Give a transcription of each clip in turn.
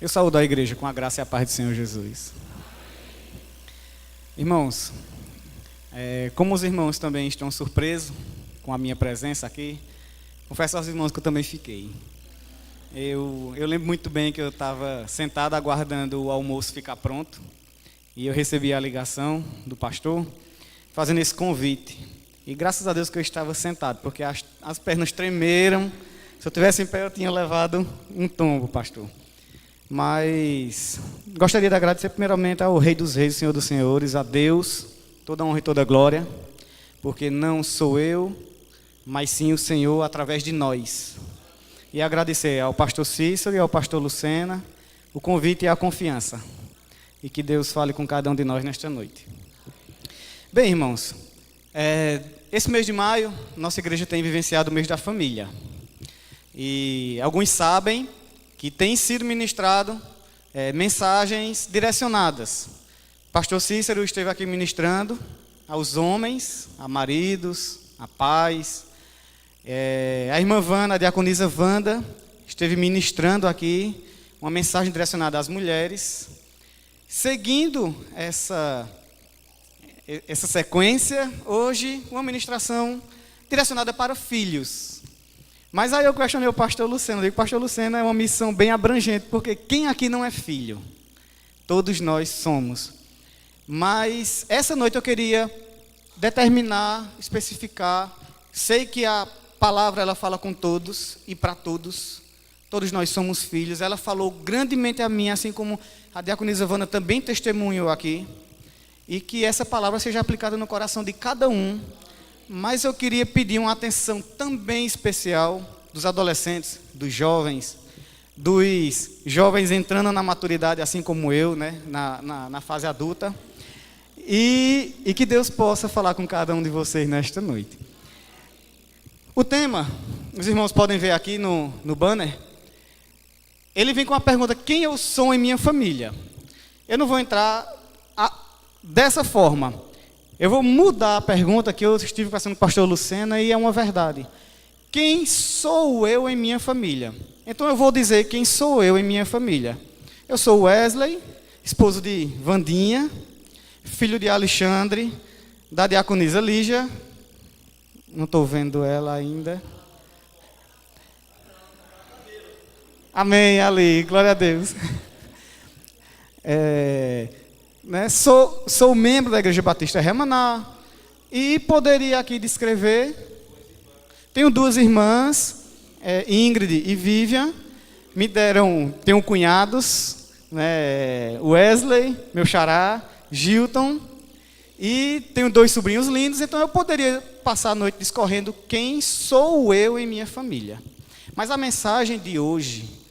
Eu saúdo a igreja com a graça e a paz do Senhor Jesus. Irmãos, como os irmãos também estão surpresos com a minha presença aqui, confesso aos irmãos que eu também fiquei. Eu lembro muito bem que eu estava sentado aguardando o almoço ficar pronto e eu recebi a ligação do pastor fazendo esse convite. E graças a Deus que eu estava sentado, porque as pernas tremeram. Se eu tivesse em pé eu tinha levado um tombo, pastor. Mas gostaria de agradecer primeiramente ao Rei dos Reis, Senhor dos Senhores, a Deus, toda honra e toda glória, porque não sou eu, mas sim o Senhor através de nós. E agradecer ao pastor Cícero e ao pastor Lucena o convite e a confiança. E que Deus fale com cada um de nós nesta noite. Bem, irmãos, esse mês de maio, nossa igreja tem vivenciado o mês da família. E alguns sabem que tem sido ministrado mensagens direcionadas. Pastor Cícero esteve aqui ministrando aos homens, a maridos, a pais. A irmã Wanda, a diaconisa Wanda, esteve ministrando aqui uma mensagem direcionada às mulheres. Seguindo essa sequência, hoje uma ministração direcionada para filhos. Mas aí eu questionei o pastor Lucena. Eu digo, pastor Lucena, é uma missão bem abrangente, porque quem aqui não é filho? Todos nós somos. Mas essa noite eu queria determinar, especificar. Sei que a palavra ela fala com todos e para todos. Todos nós somos filhos. Ela falou grandemente a mim, assim como a diaconisa Wanda também testemunhou aqui. E que essa palavra seja aplicada no coração de cada um. Mas eu queria pedir uma atenção também especial dos adolescentes, dos jovens entrando na maturidade, assim como eu, né, na fase adulta. E que Deus possa falar com cada um de vocês nesta noite. O tema, os irmãos podem ver aqui no banner, ele vem com a pergunta: quem eu sou em minha família? Eu não vou entrar dessa forma. Eu vou mudar a pergunta que eu estive conversando com o pastor Lucena e é uma verdade. Quem sou eu em minha família? Então eu vou dizer quem sou eu em minha família. Eu sou Wesley, esposo de Vandinha, filho de Alexandre, da diaconisa Lígia. Não estou vendo ela ainda. Amém, Ali, glória a Deus. Sou membro da Igreja Batista Remaná e poderia aqui descrever. Tenho duas irmãs, Ingrid e Vivian. Tenho cunhados, Wesley, meu xará, Gilton. E tenho dois sobrinhos lindos, então eu poderia passar a noite discorrendo quem sou eu em minha família. Mas a mensagem de hoje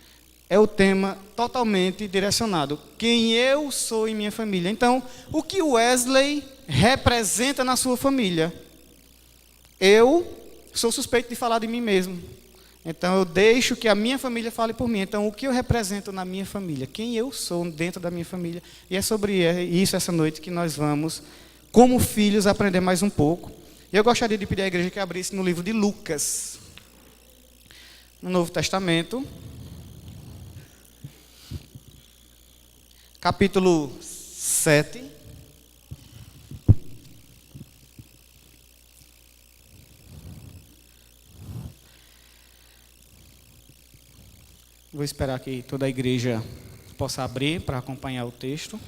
é o tema totalmente direcionado. Quem eu sou em minha família. Então, o que Wesley representa na sua família? Eu sou suspeito de falar de mim mesmo. Então, eu deixo que a minha família fale por mim. Então, o que eu represento na minha família? Quem eu sou dentro da minha família? E é sobre isso essa noite que nós vamos, como filhos, aprender mais um pouco. E eu gostaria de pedir à igreja que abrisse no livro de Lucas, no Novo Testamento, capítulo 7. Vou esperar que toda a igreja possa abrir para acompanhar o texto.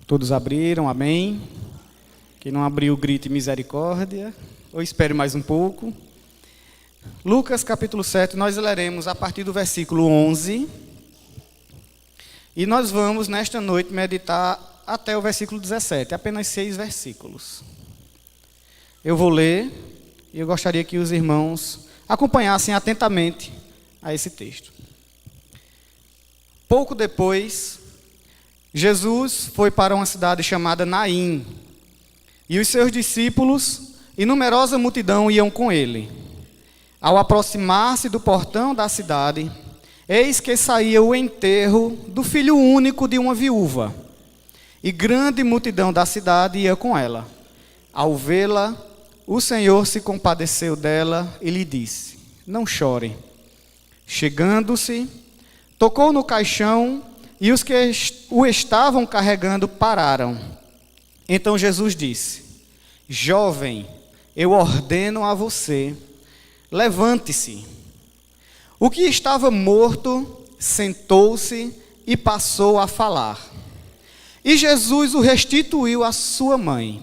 Todos abriram, amém. Quem não abriu, grite misericórdia. Ou espere mais um pouco. Lucas capítulo 7, nós leremos a partir do versículo 11. E nós vamos, nesta noite, meditar até o versículo 17. Apenas 6 versículos. Eu vou ler e eu gostaria que os irmãos acompanhassem atentamente a esse texto. Pouco depois, Jesus foi para uma cidade chamada Naim. E os seus discípulos e numerosa multidão iam com ele. Ao aproximar-se do portão da cidade, eis que saía o enterro do filho único de uma viúva. E grande multidão da cidade ia com ela. Ao vê-la, o Senhor se compadeceu dela e lhe disse: não chore. Chegando-se, tocou no caixão e os que o estavam carregando pararam. Então Jesus disse: jovem, eu ordeno a você, levante-se. O que estava morto sentou-se e passou a falar. E Jesus o restituiu à sua mãe.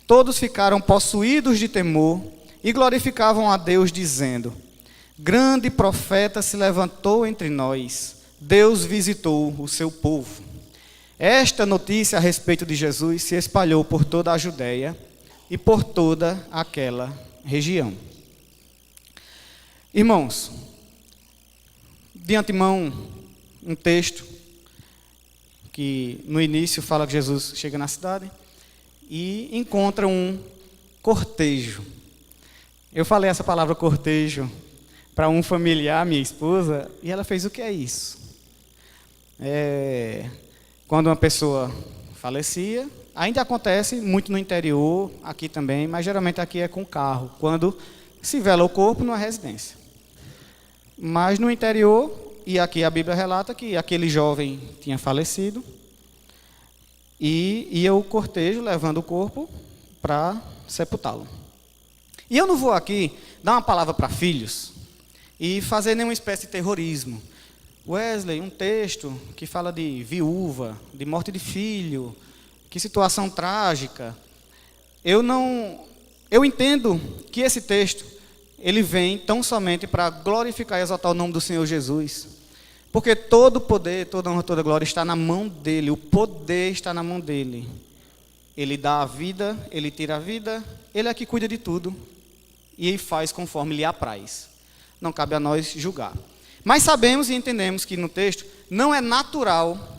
Todos ficaram possuídos de temor e glorificavam a Deus, dizendo: grande profeta se levantou entre nós, Deus visitou o seu povo. Esta notícia a respeito de Jesus se espalhou por toda a Judéia e por toda aquela região. Irmãos, de antemão, um texto que no início fala que Jesus chega na cidade e encontra um cortejo. Eu falei essa palavra cortejo para um familiar, minha esposa, e ela fez: o que é isso? Quando uma pessoa falecia, ainda acontece muito no interior, aqui também, mas geralmente aqui é com carro, quando se vela o corpo numa residência. Mas no interior, e aqui a Bíblia relata que aquele jovem tinha falecido, e ia o cortejo levando o corpo para sepultá-lo. E eu não vou aqui dar uma palavra para filhos e fazer nenhuma espécie de terrorismo. Wesley, um texto que fala de viúva, de morte de filho, que situação trágica. Eu entendo que esse texto, ele vem tão somente para glorificar e exaltar o nome do Senhor Jesus. Porque todo o poder, toda honra, toda glória está na mão dele. O poder está na mão dele. Ele dá a vida, ele tira a vida, ele é que cuida de tudo. E ele faz conforme lhe apraz. Não cabe a nós julgar. Mas sabemos e entendemos que no texto não é natural,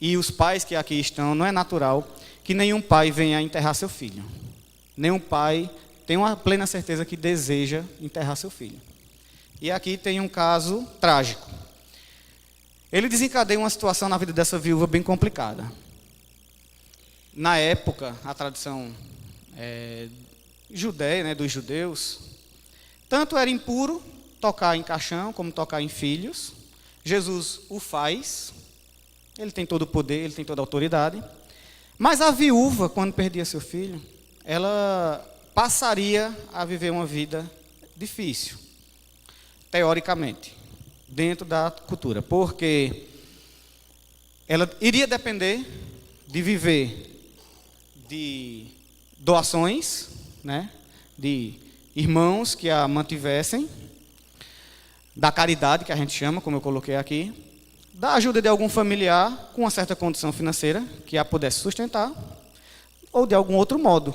e os pais que aqui estão, não é natural que nenhum pai venha enterrar seu filho. Nenhum pai tem uma plena certeza que deseja enterrar seu filho. E aqui tem um caso trágico. Ele desencadeia uma situação na vida dessa viúva bem complicada. Na época, a tradição judeia, dos judeus, tanto era impuro tocar em caixão como tocar em filhos. Jesus o faz, ele tem todo o poder, ele tem toda a autoridade. Mas a viúva, quando perdia seu filho, ela passaria a viver uma vida difícil, teoricamente, dentro da cultura, porque ela iria depender de viver de doações, de irmãos que a mantivessem, da caridade, que a gente chama, como eu coloquei aqui, da ajuda de algum familiar com uma certa condição financeira, que a pudesse sustentar, ou de algum outro modo.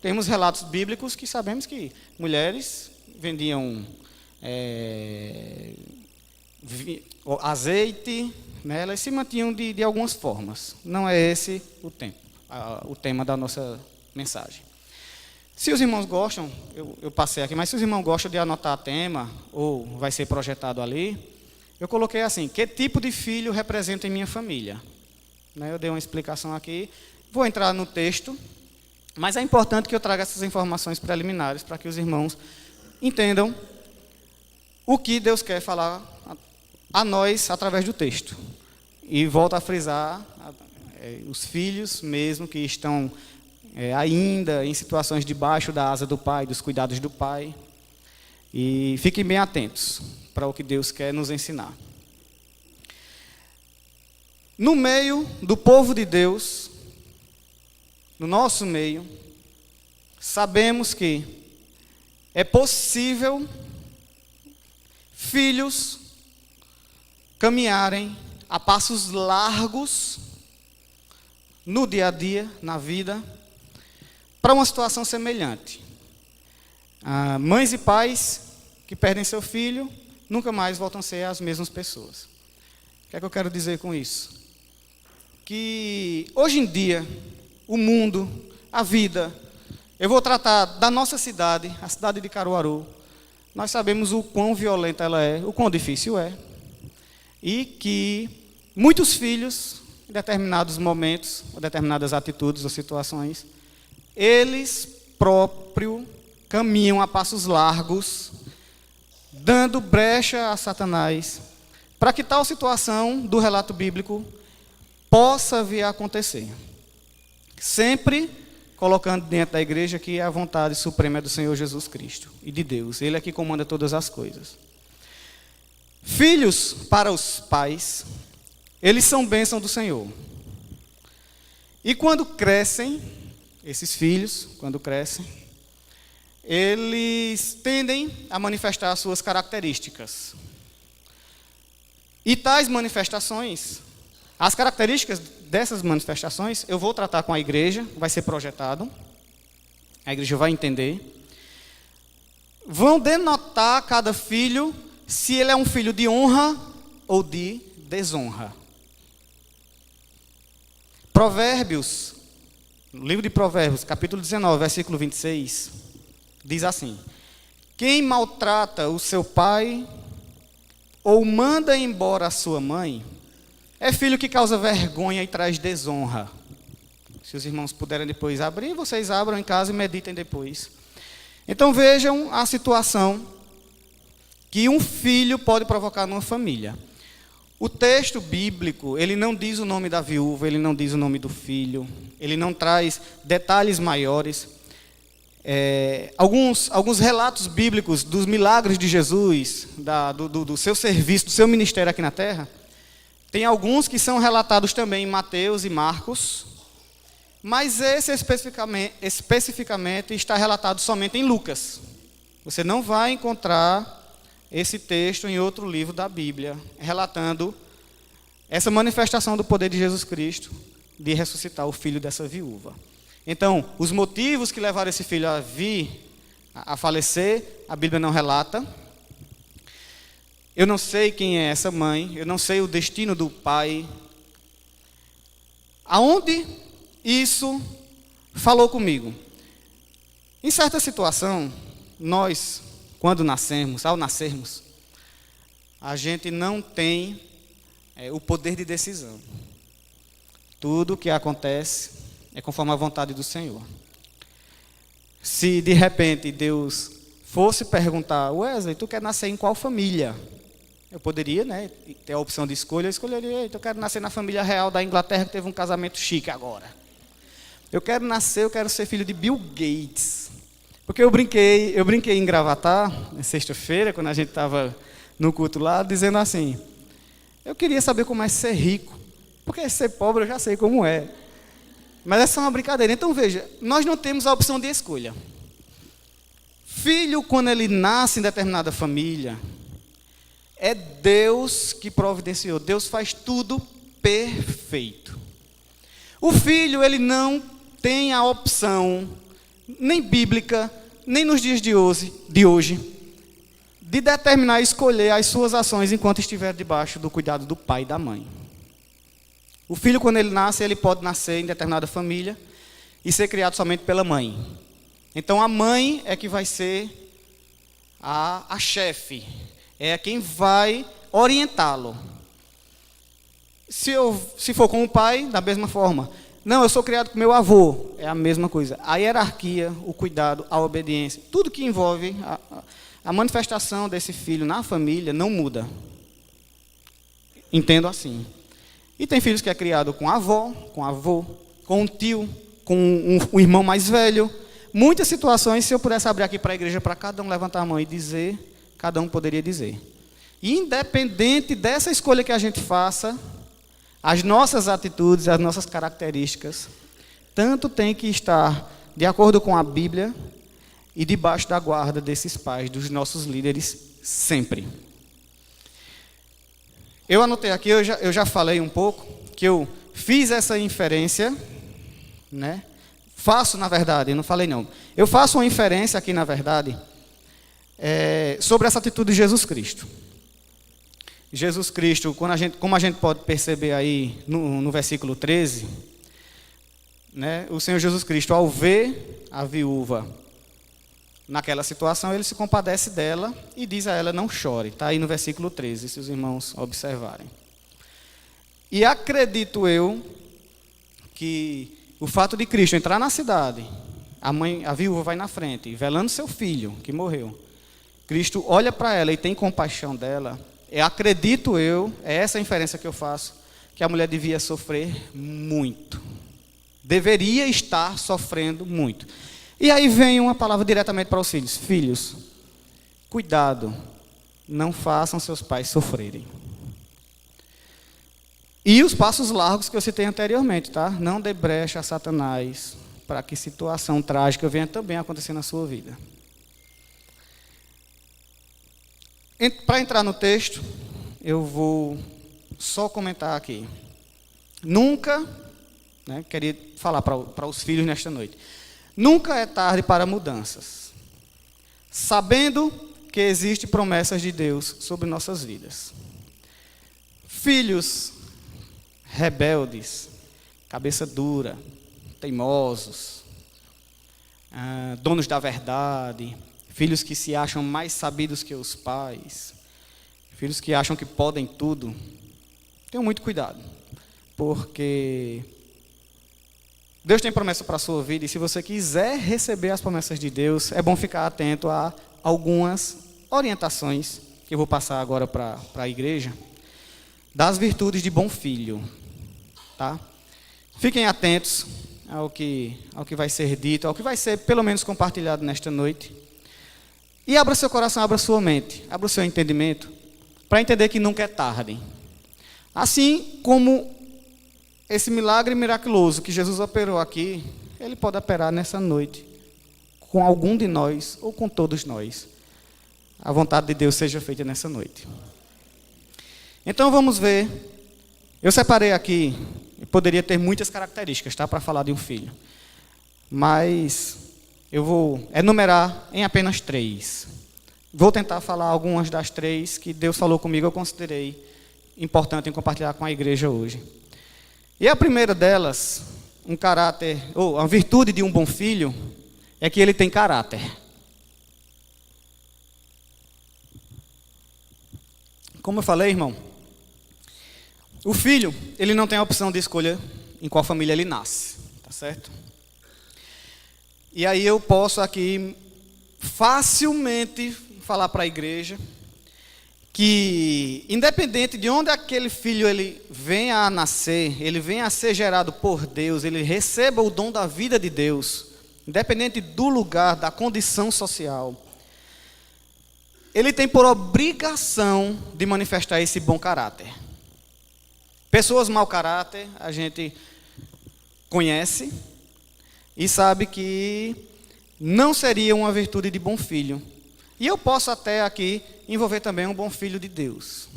Temos relatos bíblicos que sabemos que mulheres vendiam azeite, elas se mantinham de algumas formas. Não é esse o tema da nossa mensagem. Se os irmãos gostam, eu passei aqui, mas se os irmãos gostam de anotar tema, ou vai ser projetado ali, eu coloquei assim: que tipo de filho representa em minha família? Eu dei uma explicação aqui, vou entrar no texto, mas é importante que eu traga essas informações preliminares para que os irmãos entendam o que Deus quer falar a nós através do texto. E volto a frisar, os filhos mesmo que estão ainda em situações debaixo da asa do pai, dos cuidados do pai. E fiquem bem atentos para o que Deus quer nos ensinar. No meio do povo de Deus, no nosso meio, sabemos que é possível filhos caminharem a passos largos no dia a dia, na vida, para uma situação semelhante. Mães e pais que perdem seu filho nunca mais voltam a ser as mesmas pessoas. O que é que eu quero dizer com isso? Que hoje em dia, o mundo, a vida, eu vou tratar da nossa cidade, a cidade de Caruaru. Nós sabemos o quão violenta ela é, o quão difícil é. E que muitos filhos, em determinados momentos, ou determinadas atitudes ou situações, eles próprio caminham a passos largos, dando brecha a Satanás, para que tal situação do relato bíblico possa vir a acontecer. Sempre colocando dentro da igreja que a vontade suprema é do Senhor Jesus Cristo e de Deus. Ele é que comanda todas as coisas. Filhos para os pais, eles são bênção do Senhor. E quando crescem, esses filhos, quando crescem, eles tendem a manifestar as suas características. E tais manifestações, as características dessas manifestações, eu vou tratar com a igreja, vai ser projetado, a igreja vai entender. Vão denotar cada filho se ele é um filho de honra ou de desonra. Provérbios, no livro de Provérbios, capítulo 19, versículo 26, diz assim: quem maltrata o seu pai ou manda embora a sua mãe, é filho que causa vergonha e traz desonra. Se os irmãos puderem depois abrir, vocês abram em casa e meditem depois. Então vejam a situação que um filho pode provocar numa família. O texto bíblico, ele não diz o nome da viúva, ele não diz o nome do filho, ele não traz detalhes maiores. Alguns relatos bíblicos dos milagres de Jesus, do seu serviço, do seu ministério aqui na terra, tem alguns que são relatados também em Mateus e Marcos, mas esse especificamente está relatado somente em Lucas. Você não vai encontrar esse texto em outro livro da Bíblia, relatando essa manifestação do poder de Jesus Cristo de ressuscitar o filho dessa viúva. Então, os motivos que levaram esse filho a vir a falecer, a Bíblia não relata. Eu não sei quem é essa mãe, eu não sei o destino do pai. Aonde isso falou comigo? Em certa situação, nós, quando nascemos, ao nascermos, a gente não tem o poder de decisão. Tudo o que acontece é conforme a vontade do Senhor. Se de repente Deus fosse perguntar: Wesley, tu quer nascer em qual família? Eu poderia, ter a opção de escolha, eu escolheria: eu quero nascer na família real da Inglaterra, que teve um casamento chique agora. Eu quero ser filho de Bill Gates. Porque eu brinquei em Gravatar, na sexta-feira, quando a gente estava no culto lá, dizendo assim: eu queria saber como é ser rico, porque ser pobre eu já sei como é. Mas essa é uma brincadeira. Então veja, nós não temos a opção de escolha. Filho, quando ele nasce em determinada família, é Deus que providenciou. Deus faz tudo perfeito. O filho, ele não tem a opção, nem bíblica, nem nos dias de hoje, de determinar e escolher as suas ações enquanto estiver debaixo do cuidado do pai e da mãe. O filho, quando ele nasce, ele pode nascer em determinada família e ser criado somente pela mãe. Então a mãe é que vai ser a chefe, é quem vai orientá-lo. Se for com o pai, da mesma forma. Não, eu sou criado com meu avô, é a mesma coisa. A hierarquia, o cuidado, a obediência, tudo que envolve a manifestação desse filho na família não muda. Entendo assim. E tem filhos que é criado com a avó, com avô, com um tio, com um irmão mais velho. Muitas situações, se eu pudesse abrir aqui para a igreja, para cada um levantar a mão e dizer, cada um poderia dizer. E independente dessa escolha que a gente faça, as nossas atitudes, as nossas características, tanto tem que estar de acordo com a Bíblia e debaixo da guarda desses pais, dos nossos líderes, sempre. Eu anotei aqui, eu já falei um pouco, que eu fiz essa inferência, faço, na verdade, não falei não. Eu faço uma inferência aqui, na verdade, sobre essa atitude de Jesus Cristo. Jesus Cristo, como a gente pode perceber aí no versículo 13, o Senhor Jesus Cristo, ao ver a viúva naquela situação, ele se compadece dela e diz a ela: não chore. Está aí no versículo 13, se os irmãos observarem. E acredito eu que o fato de Cristo entrar na cidade a viúva vai na frente, velando seu filho, que morreu. Cristo olha para ela e tem compaixão dela. Acredito eu, é essa a inferência que eu faço, que a mulher devia sofrer muito. Deveria estar sofrendo muito. E aí vem uma palavra diretamente para os filhos. Filhos, cuidado, não façam seus pais sofrerem. E os passos largos que eu citei anteriormente, tá? Não dê brecha a Satanás, para que situação trágica venha também acontecer na sua vida. Para entrar no texto, eu vou só comentar aqui. Nunca, queria falar para os filhos nesta noite, nunca é tarde para mudanças, sabendo que existem promessas de Deus sobre nossas vidas. Filhos rebeldes, cabeça dura, teimosos, donos da verdade, filhos que se acham mais sabidos que os pais, filhos que acham que podem tudo. Tenham muito cuidado, porque Deus tem promessa para a sua vida, e se você quiser receber as promessas de Deus, é bom ficar atento a algumas orientações que eu vou passar agora para a igreja, das virtudes de bom filho. Tá? Fiquem atentos ao que vai ser dito, ao que vai ser pelo menos compartilhado nesta noite. E abra seu coração, abra sua mente, abra o seu entendimento, para entender que nunca é tarde. Assim como esse milagre miraculoso que Jesus operou aqui, Ele pode operar nessa noite, com algum de nós ou com todos nós. A vontade de Deus seja feita nessa noite. Então vamos ver. Eu separei aqui, poderia ter muitas características, tá, para falar de um filho. Mas eu vou enumerar em apenas 3. Vou tentar falar algumas das 3 que Deus falou comigo, eu considerei importante em compartilhar com a igreja hoje. E a primeira delas, a virtude de um bom filho, é que ele tem caráter. Como eu falei, irmão, o filho, ele não tem a opção de escolha em qual família ele nasce, tá certo? E aí eu posso aqui facilmente falar para a igreja que, independente de onde aquele filho ele venha a nascer, ele venha a ser gerado por Deus, ele receba o dom da vida de Deus, independente do lugar, da condição social, ele tem por obrigação de manifestar esse bom caráter. Pessoas mau caráter, a gente conhece e sabe que não seria uma virtude de bom filho. E eu posso até aqui envolver também um bom filho de Deus,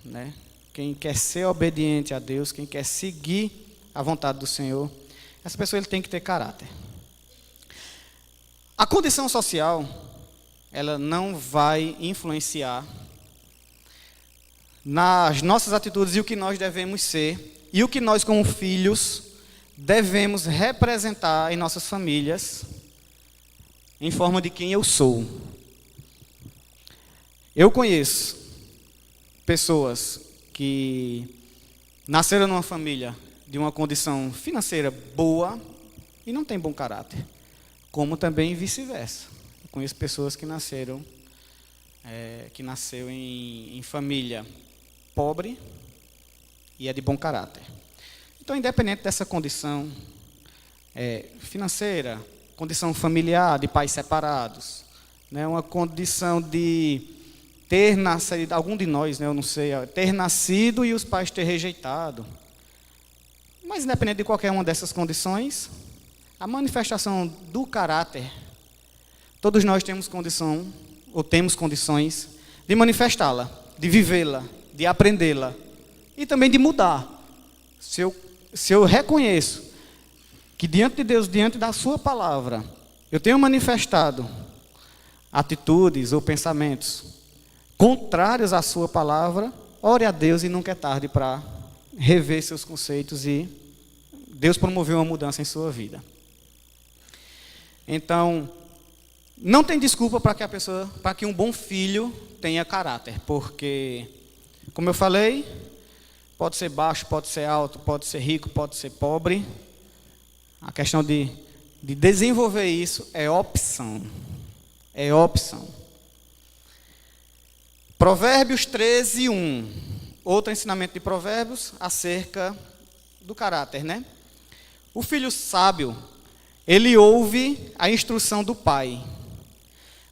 né? Quem quer ser obediente a Deus, quem quer seguir a vontade do Senhor, essa pessoa ele tem que ter caráter. A condição social, ela não vai influenciar nas nossas atitudes e o que nós devemos ser, e o que nós como filhos devemos representar em nossas famílias, em forma de quem eu sou. Eu conheço pessoas que nasceram numa família de uma condição financeira boa e não têm bom caráter, como também vice-versa. Eu conheço pessoas que nasceu em família pobre e é de bom caráter. Então, independente dessa condição financeira, condição familiar, de pais separados, né, uma condição de ter nascido, algum de nós, né, eu não sei, ter nascido e os pais ter rejeitado. Mas, independente de qualquer uma dessas condições, a manifestação do caráter, todos nós temos condição, ou temos condições, de manifestá-la, de vivê-la, de aprendê-la e também de mudar. Se eu reconheço que diante de Deus, diante da sua palavra, eu tenho manifestado atitudes ou pensamentos contrários à sua palavra, ore a Deus e nunca é tarde para rever seus conceitos e Deus promoveu uma mudança em sua vida. Então, não tem desculpa para que um bom filho tenha caráter, porque, como eu falei, pode ser baixo, pode ser alto, pode ser rico, pode ser pobre. A questão de de desenvolver isso é opção. É opção. Provérbios 13, 1. Outro ensinamento de Provérbios acerca do caráter, né? O filho sábio, ele ouve a instrução do pai,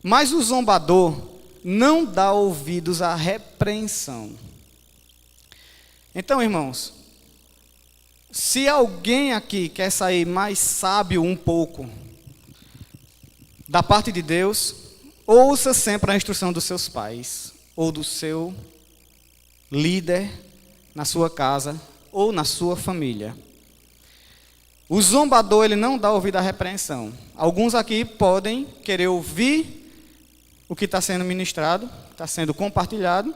mas o zombador não dá ouvidos à repreensão. Então, irmãos, se alguém aqui quer sair mais sábio um pouco da parte de Deus, ouça sempre a instrução dos seus pais, ou do seu líder na sua casa, ou na sua família. O zombador, ele não dá ouvido à repreensão. Alguns aqui podem querer ouvir o que está sendo ministrado, está sendo compartilhado,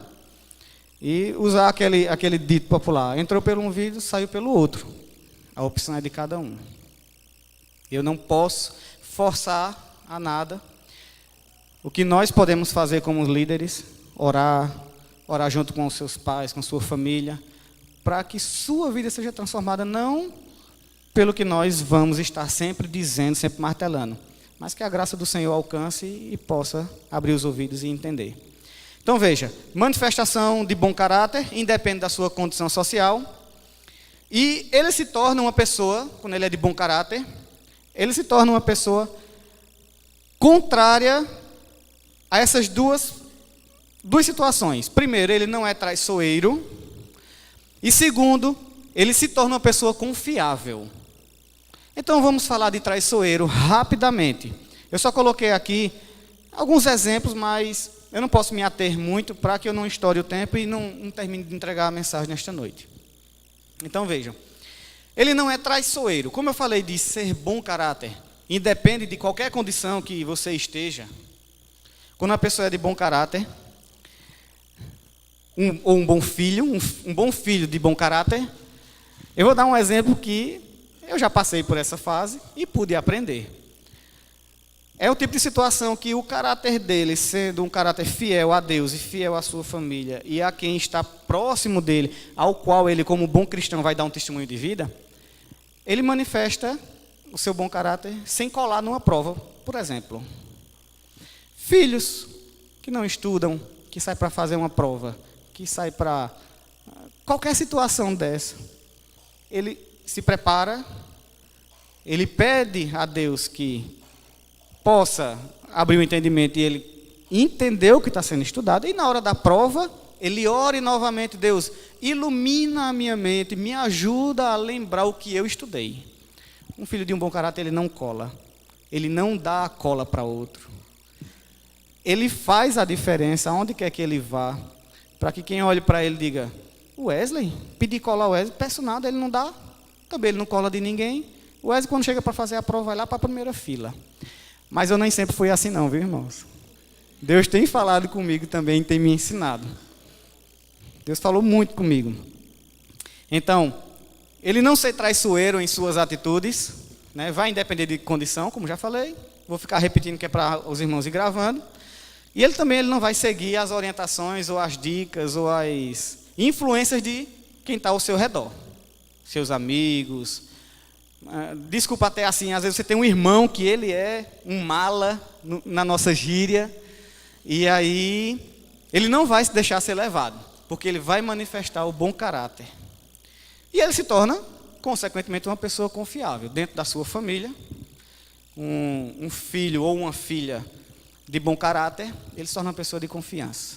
e usar aquele dito popular: entrou pelo um ouvido, saiu pelo outro. A opção é de cada um. Eu não posso forçar a nada. O que nós podemos fazer como líderes, orar junto com os seus pais, com sua família, para que sua vida seja transformada, não pelo que nós vamos estar sempre dizendo, sempre martelando, mas que a graça do Senhor alcance e possa abrir os ouvidos e entender. Então veja, manifestação de bom caráter, independe da sua condição social, e ele se torna uma pessoa, quando ele é de bom caráter, ele se torna uma pessoa contrária a essas duas situações. Primeiro, ele não é traiçoeiro, e segundo, ele se torna uma pessoa confiável. Então vamos falar de traiçoeiro rapidamente. Eu só coloquei aqui alguns exemplos, mas eu não posso me ater muito para que eu não estoure o tempo e não termine de entregar a mensagem nesta noite. Então vejam, ele não é traiçoeiro. Como eu falei de ser bom caráter, independe de qualquer condição que você esteja. Quando a pessoa é de bom caráter, ou um bom filho, um bom filho de bom caráter, eu vou dar um exemplo que eu já passei por essa fase e pude aprender. É o tipo de situação que o caráter dele, sendo um caráter fiel a Deus e fiel à sua família e a quem está próximo dele, ao qual ele, como bom cristão, vai dar um testemunho de vida, ele manifesta o seu bom caráter sem colar numa prova. Por exemplo, filhos que não estudam, que saem para fazer uma prova, que saem para qualquer situação dessa, ele se prepara, ele pede a Deus que possa abrir o entendimento e ele entender o que está sendo estudado, e na hora da prova, ele ora novamente: Deus, ilumina a minha mente, me ajuda a lembrar o que eu estudei. Um filho de um bom caráter, ele não cola, ele não dá a cola para outro. Ele faz a diferença aonde quer que ele vá, para que quem olhe para ele diga: Wesley, pedi colar o Wesley, peço nada, ele não dá, também ele não cola de ninguém. O Wesley, quando chega para fazer a prova, vai lá para a primeira fila. Mas eu nem sempre fui assim não, viu, irmãos? Deus tem falado comigo também, tem me ensinado. Deus falou muito comigo. Então, ele não ser traiçoeiro em suas atitudes, né? Vai depender de condição, como já falei. Vou ficar repetindo que é para os irmãos ir gravando. E ele também não vai seguir as orientações, ou as dicas, ou as influências de quem está ao seu redor. Seus amigos. Desculpa até assim, às vezes você tem um irmão que ele é um mala na nossa gíria, e aí ele não vai se deixar ser levado, porque ele vai manifestar o bom caráter. E ele se torna, consequentemente, uma pessoa confiável dentro da sua família. Um filho ou uma filha de bom caráter, ele se torna uma pessoa de confiança.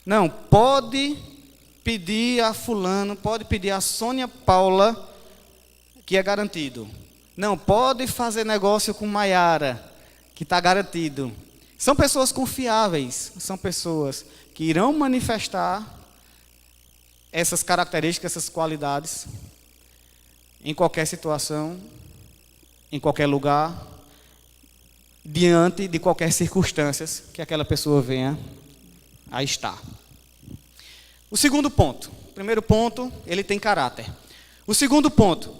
Não, pode pedir a fulano, pode pedir a Sônia Paula, que é garantido. Não, pode fazer negócio com Maiara, que está garantido. São pessoas confiáveis, são pessoas que irão manifestar essas características, essas qualidades, em qualquer situação, em qualquer lugar, diante de qualquer circunstância que aquela pessoa venha a estar. O segundo ponto. O primeiro ponto, ele tem caráter. O segundo ponto,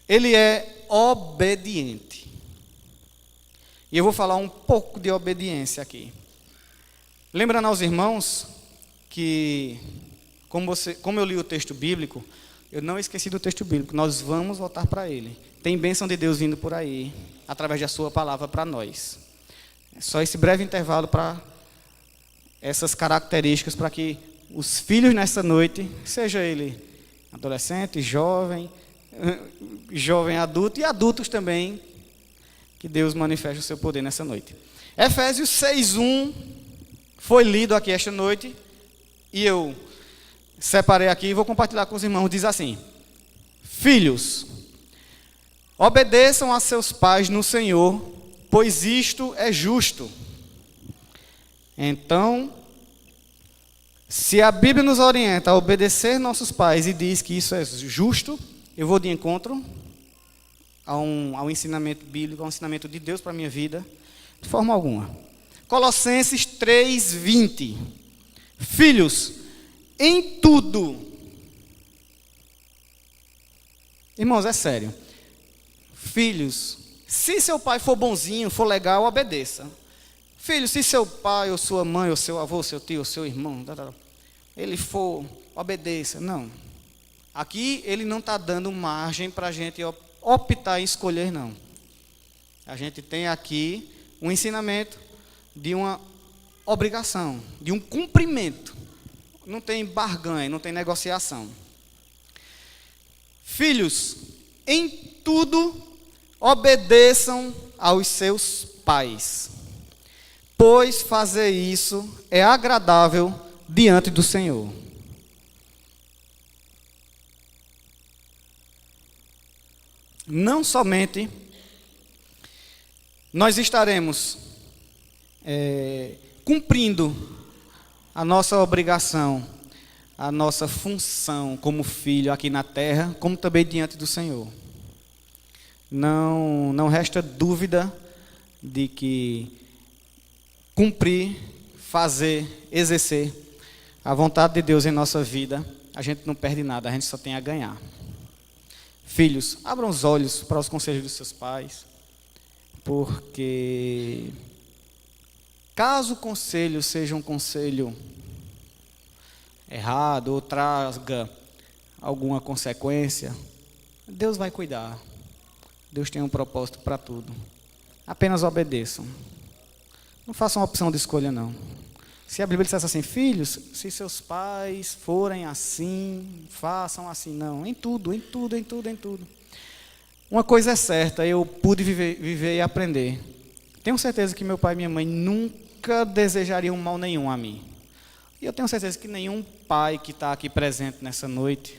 ele é obediente. E eu vou falar um pouco de obediência aqui. Lembrando aos irmãos que, como eu li o texto bíblico, Eu não esqueci do texto bíblico, nós vamos voltar para ele. Tem bênção de Deus vindo por aí, através da sua palavra para nós. É só esse breve intervalo para essas características, para que os filhos nessa noite, seja ele adolescente, jovem adulto e adultos também, que Deus manifeste o seu poder nessa noite. Efésios 6:1 foi lido aqui esta noite, e eu separei aqui e vou compartilhar com os irmãos. Diz assim: filhos, obedeçam a seus pais no Senhor, pois isto é justo. Então, se a Bíblia nos orienta a obedecer nossos pais e diz que isso é justo, eu vou de encontro ao ensinamento bíblico, ao ensinamento de Deus para a minha vida, de forma alguma. Colossenses 3:20. Filhos, em tudo. Irmãos, é sério. Filhos, se seu pai for bonzinho, for legal, obedeça. Filhos, se seu pai, ou sua mãe, ou seu avô, seu tio, ou seu irmão, ele for, obedeça. Não. Aqui ele não está dando margem para a gente optar e escolher, não. A gente tem aqui um ensinamento de uma obrigação, de um cumprimento. Não tem barganha, não tem negociação. Filhos, em tudo obedeçam aos seus pais, pois fazer isso é agradável diante do Senhor. Não somente nós estaremos cumprindo a nossa obrigação, a nossa função como filho aqui na terra, como também diante do Senhor. Não resta dúvida de que cumprir, fazer, exercer a vontade de Deus em nossa vida, a gente não perde nada, a gente só tem a ganhar. Filhos, abram os olhos para os conselhos dos seus pais, porque caso o conselho seja um conselho errado ou traga alguma consequência, Deus vai cuidar. Deus tem um propósito para tudo. Apenas obedeçam. Não façam opção de escolha, não. Se a Bíblia dissesse assim: filhos, se seus pais forem assim, façam assim. Não, em tudo. Uma coisa é certa, eu pude viver e aprender. Tenho certeza que meu pai e minha mãe nunca desejariam mal nenhum a mim. E eu tenho certeza que nenhum pai que está aqui presente nessa noite,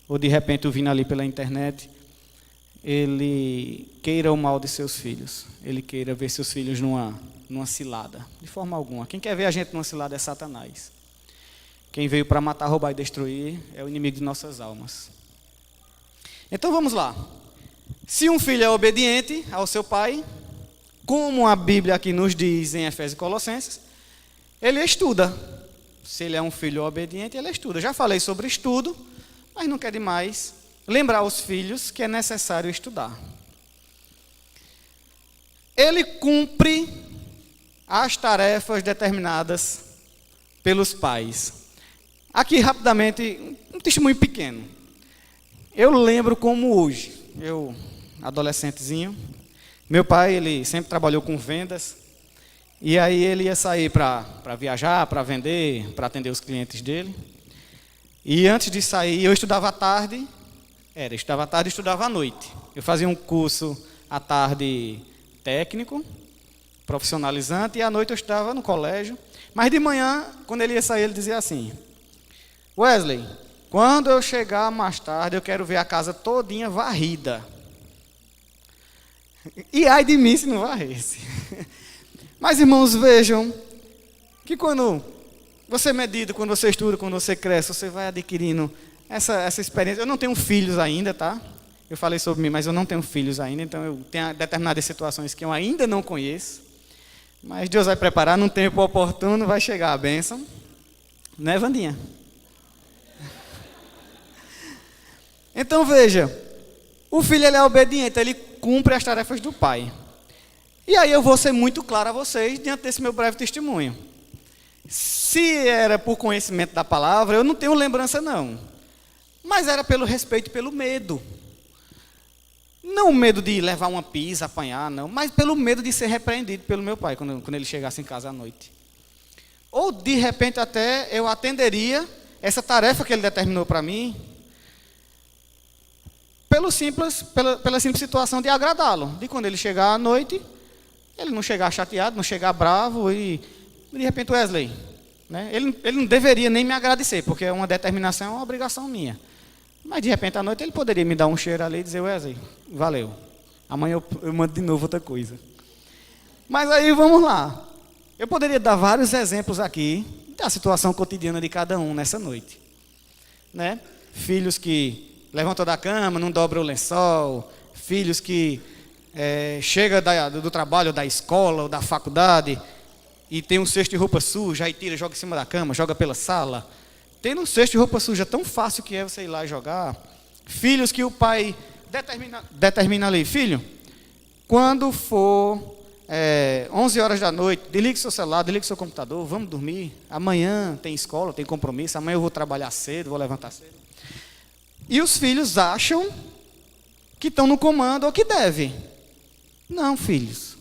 ou de repente ouvindo ali pela internet, ele queira o mal de seus filhos. Ele queira ver seus filhos numa cilada, de forma alguma. Quem quer ver a gente numa cilada é Satanás. Quem veio para matar, roubar e destruir é o inimigo de nossas almas. Então vamos lá. Se um filho é obediente ao seu pai, como a Bíblia aqui nos diz em Efésios e Colossenses, ele estuda. Se ele é um filho obediente, ele estuda. Já falei sobre estudo, mas não quer demais lembrar os filhos que é necessário estudar. Ele cumpre as tarefas determinadas pelos pais. Aqui, rapidamente, um testemunho pequeno. Eu lembro como hoje, eu, adolescentezinho, meu pai, ele sempre trabalhou com vendas, e aí ele ia sair para viajar, para vender, para atender os clientes dele. E antes de sair, eu estudava à tarde, estudava à tarde e estudava à noite. Eu fazia um curso à tarde técnico, profissionalizante, e à noite eu estudava no colégio. Mas de manhã, quando ele ia sair, ele dizia assim: Wesley, quando eu chegar mais tarde, eu quero ver a casa todinha varrida. E ai de mim se não varresse. Mas, irmãos, vejam que quando você medita, quando você estuda, quando você cresce, você vai adquirindo essa experiência. Eu não tenho filhos ainda, tá? Eu falei sobre mim, mas eu não tenho filhos ainda, então eu tenho determinadas situações que eu ainda não conheço. Mas Deus vai preparar, num tempo oportuno vai chegar a bênção. Não é, Vandinha? Então veja, o filho ele é obediente, ele cumpre as tarefas do pai. E aí eu vou ser muito claro a vocês diante desse meu breve testemunho. Se era por conhecimento da palavra, eu não tenho lembrança não. Mas era pelo respeito e pelo medo. Não o medo de levar uma pisa, apanhar, não, mas pelo medo de ser repreendido pelo meu pai quando ele chegasse em casa à noite. Ou, de repente, até eu atenderia essa tarefa que ele determinou para mim, pela simples situação de agradá-lo. De quando ele chegar à noite, ele não chegar chateado, não chegar bravo e, de repente, Wesley, né, ele não deveria nem me agradecer, porque é uma determinação, é uma obrigação minha. Mas, de repente, à noite, ele poderia me dar um cheiro ali e dizer, Wesley, valeu. Amanhã eu mando de novo outra coisa. Mas aí, vamos lá. Eu poderia dar vários exemplos aqui da situação cotidiana de cada um nessa noite. Né? Filhos que levantam da cama, não dobram o lençol. Filhos que chegam do trabalho, da escola ou da faculdade e tem um cesto de roupa suja, aí tira, joga em cima da cama, joga pela sala. Tendo um cesto de roupa suja tão fácil que é você ir lá jogar. Filhos que o pai determina ali. Filho, quando for 11 horas da noite, desligue seu celular, desligue seu computador, vamos dormir. Amanhã tem escola, tem compromisso, amanhã eu vou trabalhar cedo, vou levantar cedo. E os filhos acham que estão no comando ou que devem. Não, filhos.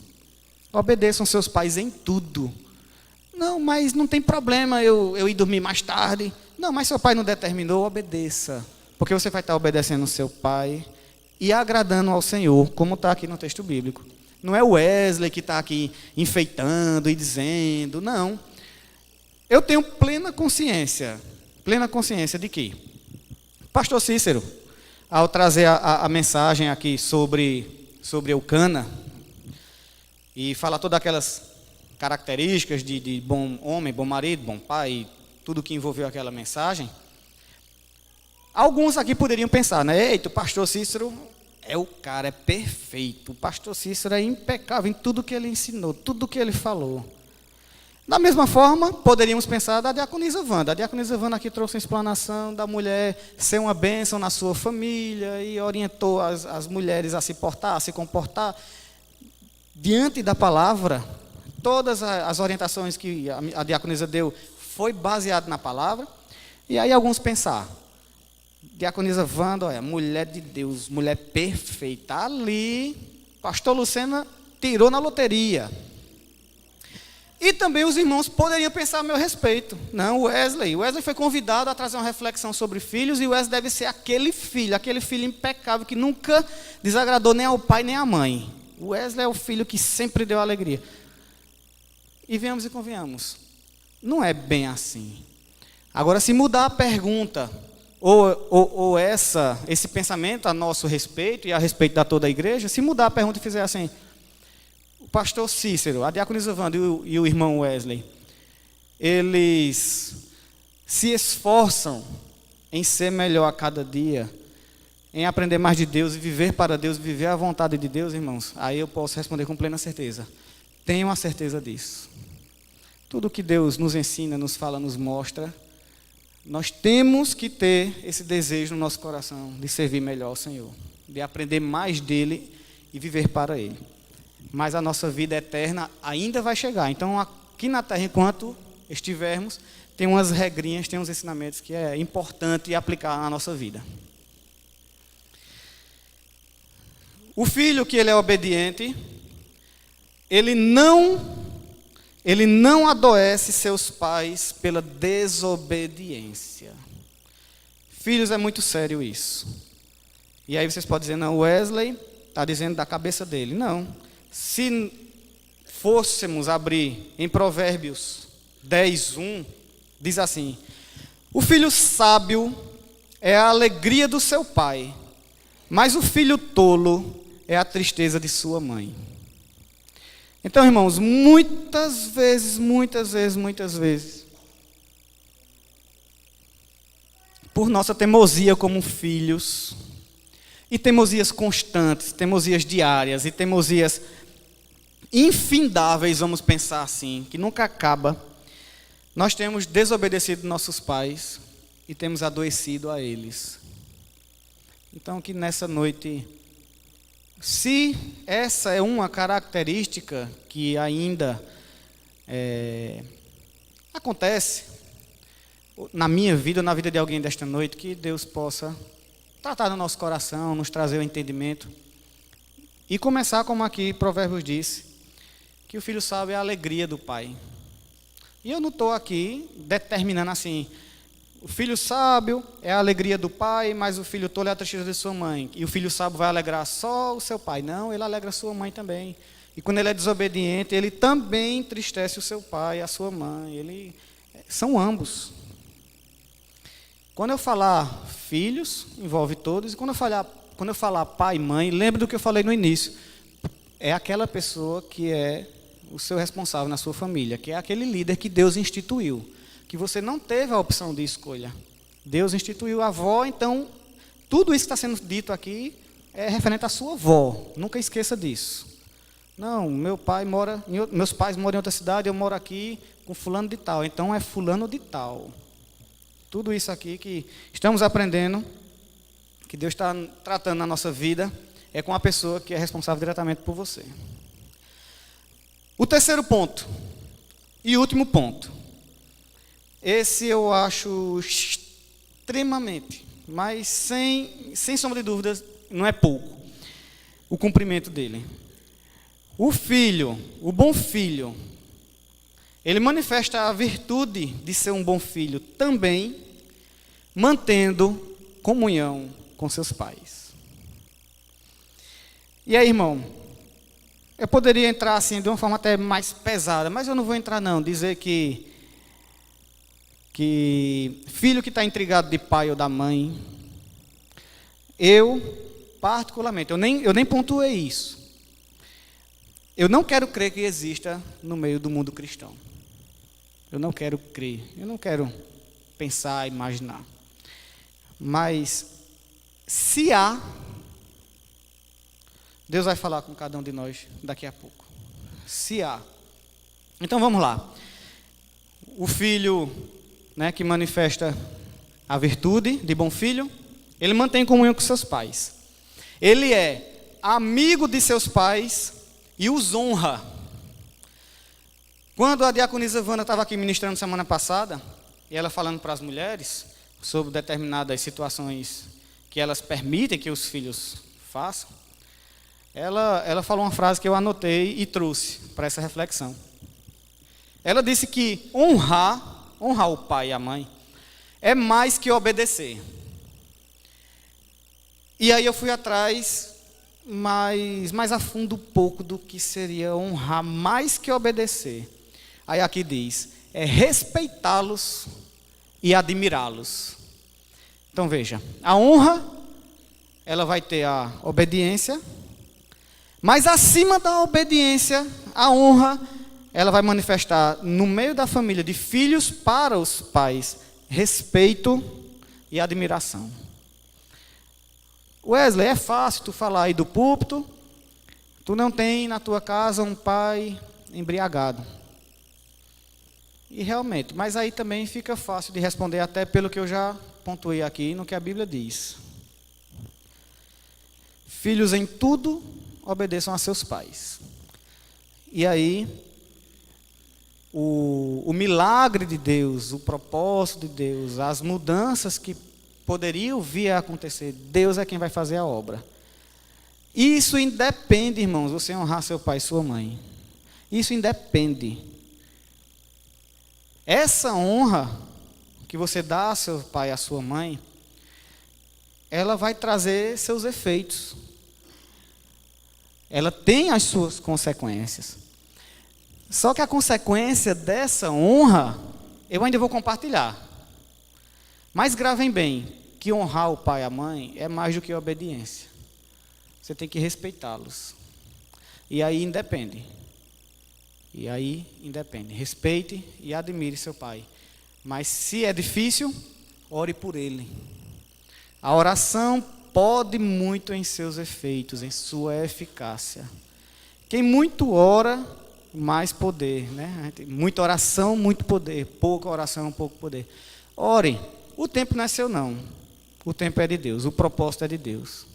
Obedeçam seus pais em tudo. Não, mas não tem problema eu ir dormir mais tarde. Não, mas seu pai não determinou, obedeça. Porque você vai estar obedecendo o seu pai e agradando ao Senhor, como está aqui no texto bíblico. Não é o Wesley que está aqui enfeitando e dizendo, não. Eu tenho plena consciência de que pastor Cícero, ao trazer a mensagem aqui sobre Eucana, e falar todas aquelas características de bom homem, bom marido, bom pai, tudo que envolveu aquela mensagem, alguns aqui poderiam pensar, né? Eita, o pastor Cícero o cara é perfeito, o pastor Cícero é impecável em tudo que ele ensinou, tudo que ele falou. Da mesma forma, poderíamos pensar da diaconisa Wanda. A diaconisa Wanda aqui trouxe a explanação da mulher ser uma bênção na sua família e orientou as mulheres a se portar, a se comportar diante da palavra. Todas as orientações que a diaconisa deu foi baseado na palavra. E aí alguns pensar, diaconisa Wanda, olha, mulher de Deus, mulher perfeita. Ali, pastor Lucena tirou na loteria. E também os irmãos poderiam pensar a meu respeito. Não, Wesley foi convidado a trazer uma reflexão sobre filhos, e o Wesley deve ser aquele filho impecável, que nunca desagradou nem ao pai nem à mãe. O Wesley é o filho que sempre deu alegria. E venhamos e convenhamos, não é bem assim. Agora, se mudar a pergunta, ou esse pensamento a nosso respeito e a respeito da toda a igreja, se mudar a pergunta e fizer assim, o pastor Cícero, a diaconisa Wanda e o irmão Wesley, eles se esforçam em ser melhor a cada dia, em aprender mais de Deus e viver para Deus, viver a vontade de Deus, irmãos, aí eu posso responder com plena certeza. Tenho a certeza disso. Tudo que Deus nos ensina, nos fala, nos mostra, nós temos que ter esse desejo no nosso coração de servir melhor ao Senhor, de aprender mais dEle e viver para Ele. Mas a nossa vida eterna ainda vai chegar. Então, aqui na terra, enquanto estivermos, tem umas regrinhas, tem uns ensinamentos que é importante aplicar na nossa vida. O filho que ele é obediente, ele não adoece seus pais pela desobediência. Filhos, é muito sério isso. E aí vocês podem dizer, não, Wesley está dizendo da cabeça dele. Não. Se fôssemos abrir em Provérbios 10:1, diz assim, o filho sábio é a alegria do seu pai, mas o filho tolo é a tristeza de sua mãe. Então, irmãos, muitas vezes, por nossa teimosia como filhos, e teimosias constantes, teimosias diárias, e teimosias infindáveis, vamos pensar assim, que nunca acaba, nós temos desobedecido nossos pais e temos adoecido a eles. Então, que nessa noite, se essa é uma característica que ainda acontece, na minha vida ou na vida de alguém desta noite, que Deus possa tratar no nosso coração, nos trazer o entendimento. E começar como aqui Provérbios disse, que o filho sábio é a alegria do pai. E eu não estou aqui determinando assim, o filho sábio é a alegria do pai, mas o filho tolo é a tristeza de sua mãe. E o filho sábio vai alegrar só o seu pai. Não, ele alegra a sua mãe também. E quando ele é desobediente, ele também entristece o seu pai, a sua mãe. São ambos. Quando eu falar filhos, envolve todos. E quando eu falar pai e mãe, lembre do que eu falei no início. É aquela pessoa que é o seu responsável na sua família, que é aquele líder que Deus instituiu. Que você não teve a opção de escolha. Deus instituiu a avó, então, tudo isso que está sendo dito aqui é referente à sua avó. Nunca esqueça disso. Não, meus pais moram em outra cidade, eu moro aqui com fulano de tal. Então, é fulano de tal. Tudo isso aqui que estamos aprendendo, que Deus está tratando na nossa vida, é com a pessoa que é responsável diretamente por você. O terceiro ponto, e último ponto. Esse eu acho extremamente, mas sem sombra de dúvidas, não é pouco, o cumprimento dele. O filho, o bom filho, ele manifesta a virtude de ser um bom filho também, mantendo comunhão com seus pais. E aí, irmão, eu poderia entrar assim de uma forma até mais pesada, mas eu não vou entrar não, dizer que filho que está intrigado de pai ou da mãe, eu, particularmente, eu nem pontuei isso. Eu não quero crer que exista no meio do mundo cristão. Eu não quero crer, eu não quero pensar, imaginar. Mas, se há, Deus vai falar com cada um de nós daqui a pouco. Se há. Então vamos lá. O filho, que manifesta a virtude de bom filho, ele mantém comunhão com seus pais. Ele é amigo de seus pais e os honra. Quando a diaconisa Vana estava aqui ministrando semana passada, e ela falando para as mulheres sobre determinadas situações que elas permitem que os filhos façam, ela falou uma frase que eu anotei e trouxe para essa reflexão. Ela disse que honrar o pai e a mãe é mais que obedecer. E aí eu fui atrás mais a fundo um pouco do que seria honrar mais que obedecer. Aí aqui diz, é respeitá-los e admirá-los. Então veja, a honra, ela vai ter a obediência, mas acima da obediência, a honra, ela vai manifestar no meio da família, de filhos para os pais, respeito e admiração. Wesley, é fácil tu falar aí do púlpito, tu não tem na tua casa um pai embriagado. E realmente, mas aí também fica fácil de responder, até pelo que eu já pontuei aqui, no que a Bíblia diz. Filhos em tudo, obedeçam a seus pais. E aí, o milagre de Deus, o propósito de Deus, as mudanças que poderiam vir a acontecer, Deus é quem vai fazer a obra. Isso independe, irmãos, você honrar seu pai e sua mãe. Isso independe. Essa honra que você dá a seu pai e a sua mãe, ela vai trazer seus efeitos. Ela tem as suas consequências. Só que a consequência dessa honra, eu ainda vou compartilhar. Mas gravem bem, que honrar o pai e a mãe é mais do que obediência. Você tem que respeitá-los. E aí independe. Respeite e admire seu pai. Mas se é difícil, ore por ele. A oração pode muito em seus efeitos, em sua eficácia. Quem muito ora, mais poder, Muita oração, muito poder. Pouca oração, pouco poder. Ore. O tempo não é seu, não. O tempo é de Deus. O propósito é de Deus.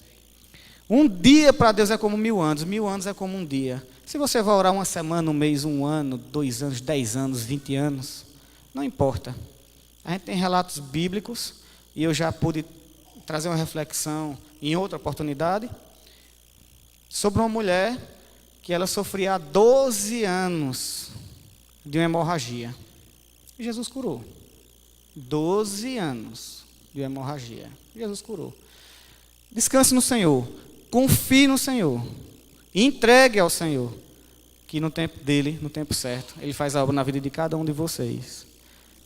Um dia para Deus é como 1000 anos. 1000 anos é como um dia. Se você vai orar uma semana, um mês, um ano, 2 anos, 10 anos, 20 anos, não importa. A gente tem relatos bíblicos, e eu já pude trazer uma reflexão em outra oportunidade, sobre uma mulher que ela sofria há 12 anos de uma hemorragia. E Jesus curou. 12 anos de hemorragia. Jesus curou. Descanse no Senhor. Confie no Senhor. Entregue ao Senhor. Que no tempo dele, no tempo certo, Ele faz a obra na vida de cada um de vocês.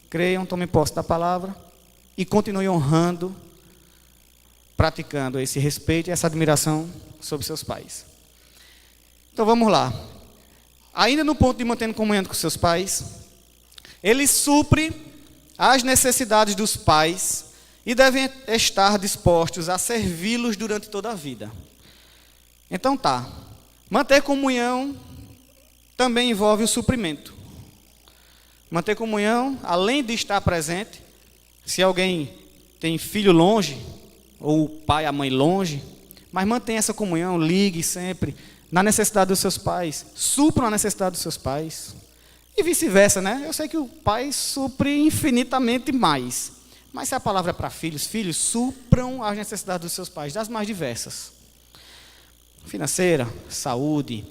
Creiam, tomem posse da palavra e continuem honrando, praticando esse respeito e essa admiração sobre seus pais. Então vamos lá. Ainda no ponto de mantendo comunhão com seus pais, Ele supre as necessidades dos pais e devem estar dispostos a servi-los durante toda a vida. Então tá. Manter comunhão também envolve o suprimento. Manter comunhão, além de estar presente, se alguém tem filho longe, ou o pai, a mãe longe, mas mantenha essa comunhão, ligue sempre na necessidade dos seus pais, supram a necessidade dos seus pais, e vice-versa, né? Eu sei que o pai supre infinitamente mais, mas se a palavra é para filhos, filhos supram as necessidades dos seus pais, das mais diversas, financeira, saúde,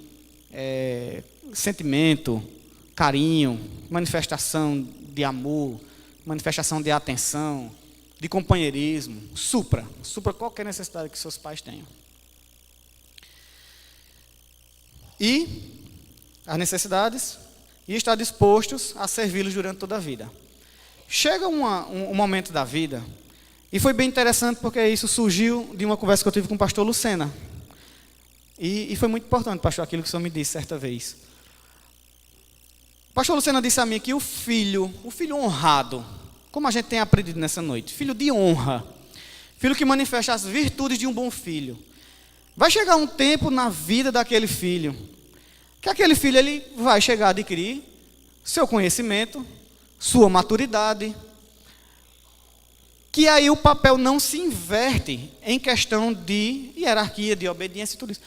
sentimento, carinho, manifestação de amor, manifestação de atenção, de companheirismo, supra qualquer necessidade que seus pais tenham. E as necessidades, e estar dispostos a servi-los durante toda a vida. Chega um momento da vida, e foi bem interessante porque isso surgiu de uma conversa que eu tive com o pastor Lucena. E foi muito importante, pastor, aquilo que o senhor me disse certa vez. O pastor Lucena disse a mim que o filho honrado, como a gente tem aprendido nessa noite, filho de honra, filho que manifesta as virtudes de um bom filho. Vai chegar um tempo na vida daquele filho, que aquele filho ele vai chegar a adquirir seu conhecimento, sua maturidade, que aí o papel não se inverte em questão de hierarquia, de obediência e tudo isso,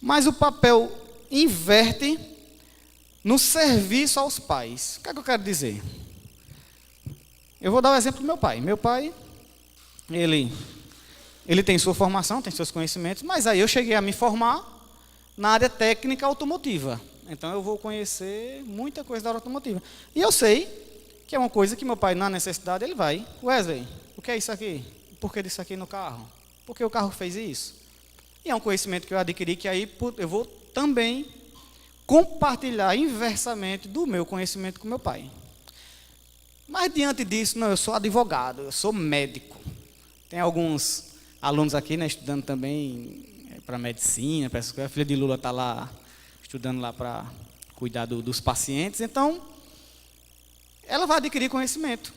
mas o papel inverte no serviço aos pais. O que é que eu quero dizer? Eu vou dar o exemplo do meu pai. Meu pai, ele tem sua formação, tem seus conhecimentos, mas aí eu cheguei a me formar na área técnica automotiva. Então eu vou conhecer muita coisa da área automotiva. E eu sei que é uma coisa que meu pai, na necessidade, ele vai. Wesley, o que é isso aqui? Por que disso aqui no carro? Por que o carro fez isso? E é um conhecimento que eu adquiri que aí eu vou também compartilhar inversamente do meu conhecimento com meu pai. Mas diante disso, não, eu sou advogado, eu sou médico. Tem alguns alunos aqui, né, estudando também para medicina, a filha de Lula está lá, estudando lá para cuidar dos pacientes. Então, ela vai adquirir conhecimento.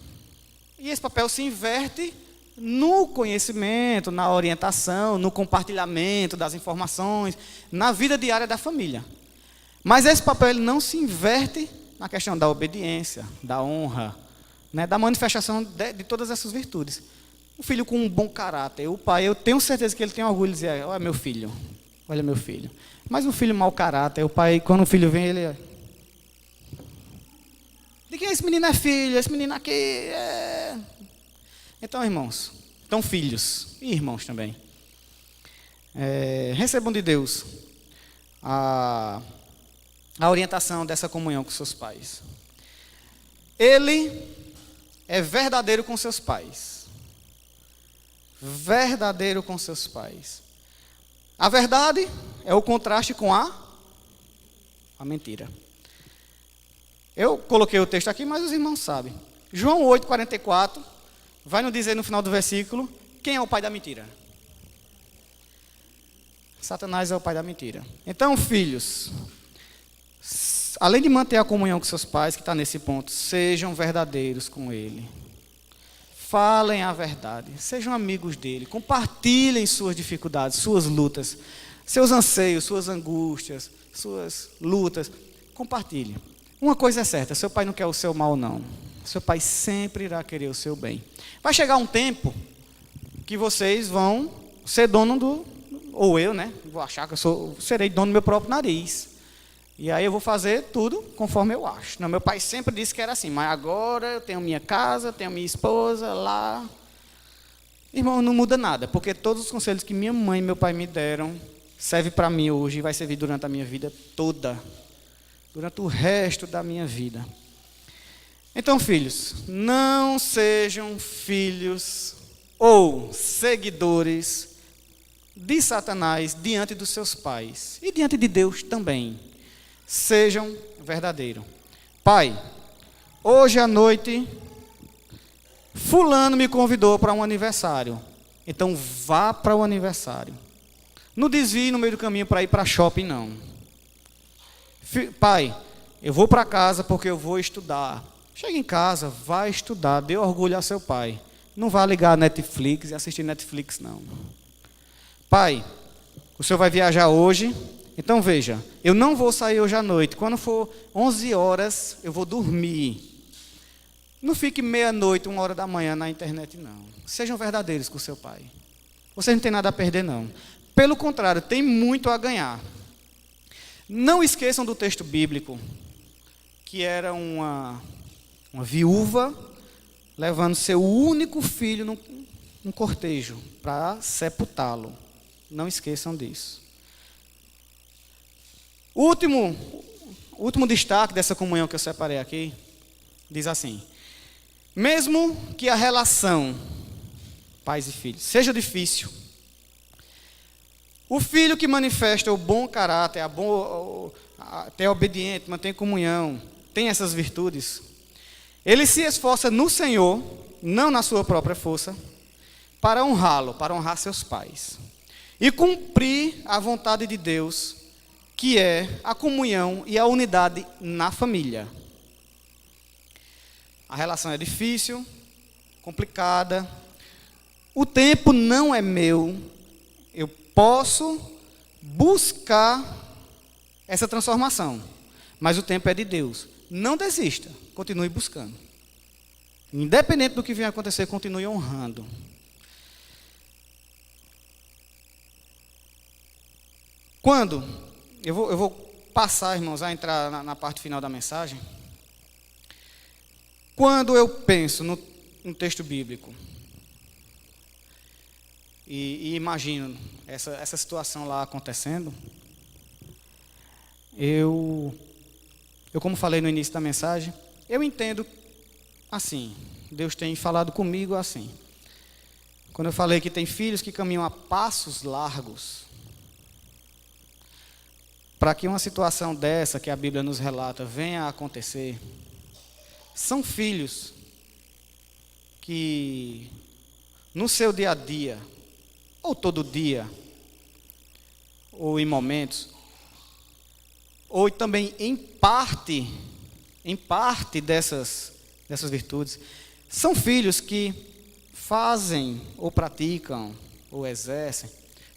E esse papel se inverte no conhecimento, na orientação, no compartilhamento das informações, na vida diária da família. Mas esse papel ele não se inverte na questão da obediência, da honra, né, da manifestação de todas essas virtudes. O filho com um bom caráter, o pai, eu tenho certeza que ele tem orgulho de dizer, olha meu filho. Mas um filho mau caráter, o pai, quando o filho vem, ele... De quem esse menino é filho? Esse menino aqui é... Então, irmãos, filhos e irmãos também, recebam de Deus a orientação dessa comunhão com seus pais. Ele é verdadeiro com seus pais. Verdadeiro com seus pais. A verdade é o contraste com a mentira. Eu coloquei o texto aqui, mas os irmãos sabem. João 8,44 vai nos dizer no final do versículo quem é o pai da mentira. Satanás é o pai da mentira. Então, filhos, além de manter a comunhão com seus pais, que está nesse ponto, sejam verdadeiros com ele. Falem a verdade, sejam amigos dele, compartilhem suas dificuldades, suas lutas, seus anseios, suas angústias, suas lutas. Compartilhem. Uma coisa é certa, seu pai não quer o seu mal, não. Seu pai sempre irá querer o seu bem. Vai chegar um tempo que vocês vão ser dono ou eu, né? Vou achar que serei dono do meu próprio nariz. E aí eu vou fazer tudo conforme eu acho. Não, meu pai sempre disse que era assim, mas agora eu tenho minha casa, tenho minha esposa lá. Irmão, não muda nada, porque todos os conselhos que minha mãe e meu pai me deram servem para mim hoje e vai servir durante a minha vida toda. Durante o resto da minha vida. Então, filhos, não sejam filhos ou seguidores de Satanás diante dos seus pais e diante de Deus também. Sejam verdadeiros. Pai, hoje à noite, fulano me convidou para um aniversário. Então, vá para o aniversário. Não desvie no meio do caminho para ir para shopping, não. Pai, eu vou para casa porque eu vou estudar. Chega em casa, vai estudar, dê orgulho a seu pai. Não vá ligar a Netflix e assistir Netflix, não. Pai, o senhor vai viajar hoje, então veja, eu não vou sair hoje à noite. Quando for 11 horas, eu vou dormir. Não fique meia-noite, 1 hora da manhã na internet, não. Sejam verdadeiros com o seu pai. Vocês não têm nada a perder, não. Pelo contrário, tem muito a ganhar. Não esqueçam do texto bíblico, que era uma viúva levando seu único filho num cortejo para sepultá-lo. Não esqueçam disso. O último destaque dessa comunhão que eu separei aqui, diz assim: mesmo que a relação pais e filhos seja difícil, o filho que manifesta o bom caráter, é obediente, mantém comunhão, tem essas virtudes, ele se esforça no Senhor, não na sua própria força, para honrá-lo, para honrar seus pais. E cumprir a vontade de Deus, que é a comunhão e a unidade na família. A relação é difícil, complicada. O tempo não é meu. Eu posso buscar essa transformação, mas o tempo é de Deus. Não desista, continue buscando. Independente do que venha acontecer, continue honrando. Quando, eu vou passar, irmãos, a entrar na parte final da mensagem. Quando eu penso no texto bíblico e imagino essa situação lá acontecendo, eu, como falei no início da mensagem, eu entendo assim. Deus tem falado comigo assim. Quando eu falei que tem filhos que caminham a passos largos, para que uma situação dessa que a Bíblia nos relata venha a acontecer, são filhos que no seu dia a dia, ou todo dia, ou em momentos, ou também em parte dessas virtudes, são filhos que fazem, ou praticam, ou exercem,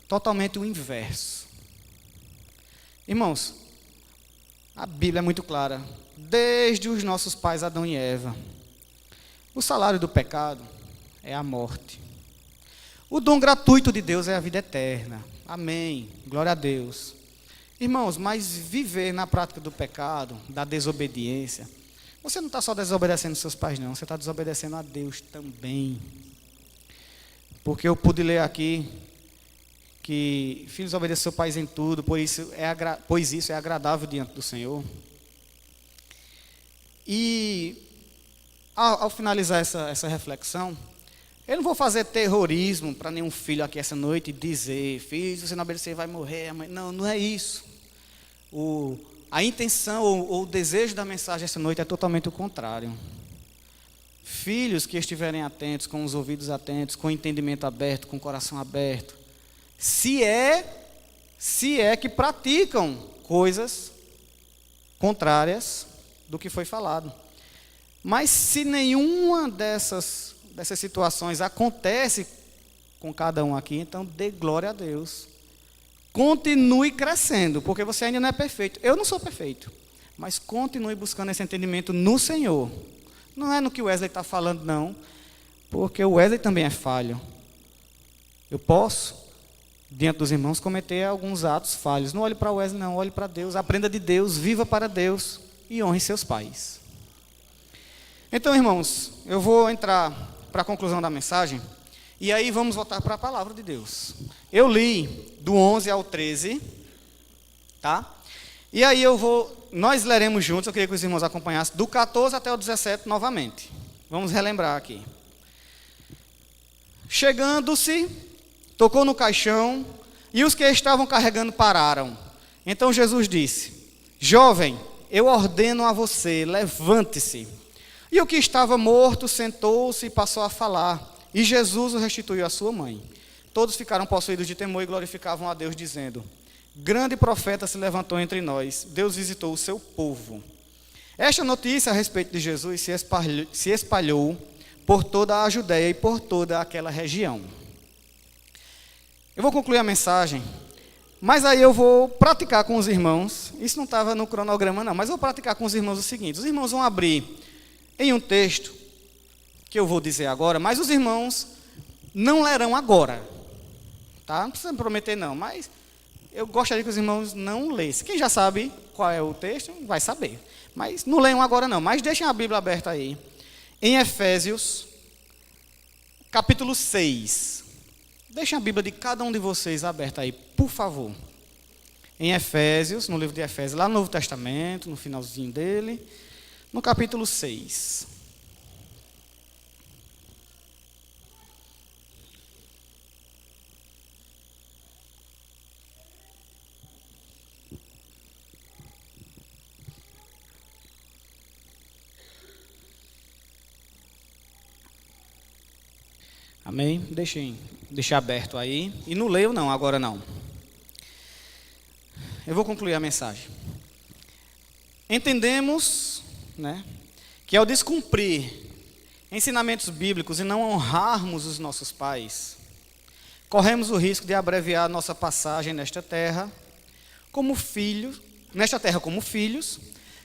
totalmente o inverso. Irmãos, a Bíblia é muito clara, desde os nossos pais Adão e Eva, o salário do pecado é a morte. O dom gratuito de Deus é a vida eterna. Amém. Glória a Deus. Irmãos, mas viver na prática do pecado, da desobediência, você não está só desobedecendo seus pais, não. Você está desobedecendo a Deus também. Porque eu pude ler aqui que filhos obedeçam seus pais em tudo, pois isso é agradável diante do Senhor. E ao finalizar essa reflexão, eu não vou fazer terrorismo para nenhum filho aqui essa noite e dizer: filho, se você não obedecer vai morrer. Não, não é isso. A intenção ou o desejo da mensagem essa noite é totalmente o contrário. Filhos que estiverem atentos, com os ouvidos atentos, com o entendimento aberto, com o coração aberto, se é que praticam coisas contrárias do que foi falado. Mas se nenhuma dessas situações acontece com cada um aqui, então dê glória a Deus. Continue crescendo, porque você ainda não é perfeito. Eu não sou perfeito, mas continue buscando esse entendimento no Senhor. Não é no que o Wesley está falando, não, porque o Wesley também é falho. Eu posso diante dos irmãos, cometer alguns atos falhos. Não olhe para o Wesley, não, olhe para Deus, aprenda de Deus, viva para Deus e honre seus pais. Então, irmãos, eu vou entrar para a conclusão da mensagem, e aí vamos voltar para a palavra de Deus. Eu li do 11 ao 13, tá? E aí nós leremos juntos, eu queria que os irmãos acompanhassem, do 14 até o 17 novamente. Vamos relembrar aqui. Chegando-se, tocou no caixão, e os que estavam carregando pararam. Então Jesus disse: jovem, eu ordeno a você, levante-se. E o que estava morto sentou-se e passou a falar. E Jesus o restituiu à sua mãe. Todos ficaram possuídos de temor e glorificavam a Deus, dizendo: grande profeta se levantou entre nós, Deus visitou o seu povo. Esta notícia a respeito de Jesus se espalhou por toda a Judéia e por toda aquela região. Eu vou concluir a mensagem, mas aí eu vou praticar com os irmãos. Isso não estava no cronograma não, mas eu vou praticar com os irmãos o seguinte: os irmãos vão abrir em um texto que eu vou dizer agora, mas os irmãos não lerão agora, tá? Não precisa me prometer não, mas eu gostaria que os irmãos não lessem. Quem já sabe qual é o texto, vai saber. Mas não leiam agora não, mas deixem a Bíblia aberta aí. Em Efésios, capítulo 6. Deixem a Bíblia de cada um de vocês aberta aí, por favor. Em Efésios, no livro de Efésios, lá no Novo Testamento, no finalzinho dele, no capítulo 6. Amém? Deixem aberto aí. E não leio não, agora não. Eu vou concluir a mensagem. Entendemos, né, que ao descumprir ensinamentos bíblicos e não honrarmos os nossos pais, corremos o risco de abreviar nossa passagem nesta terra como filhos,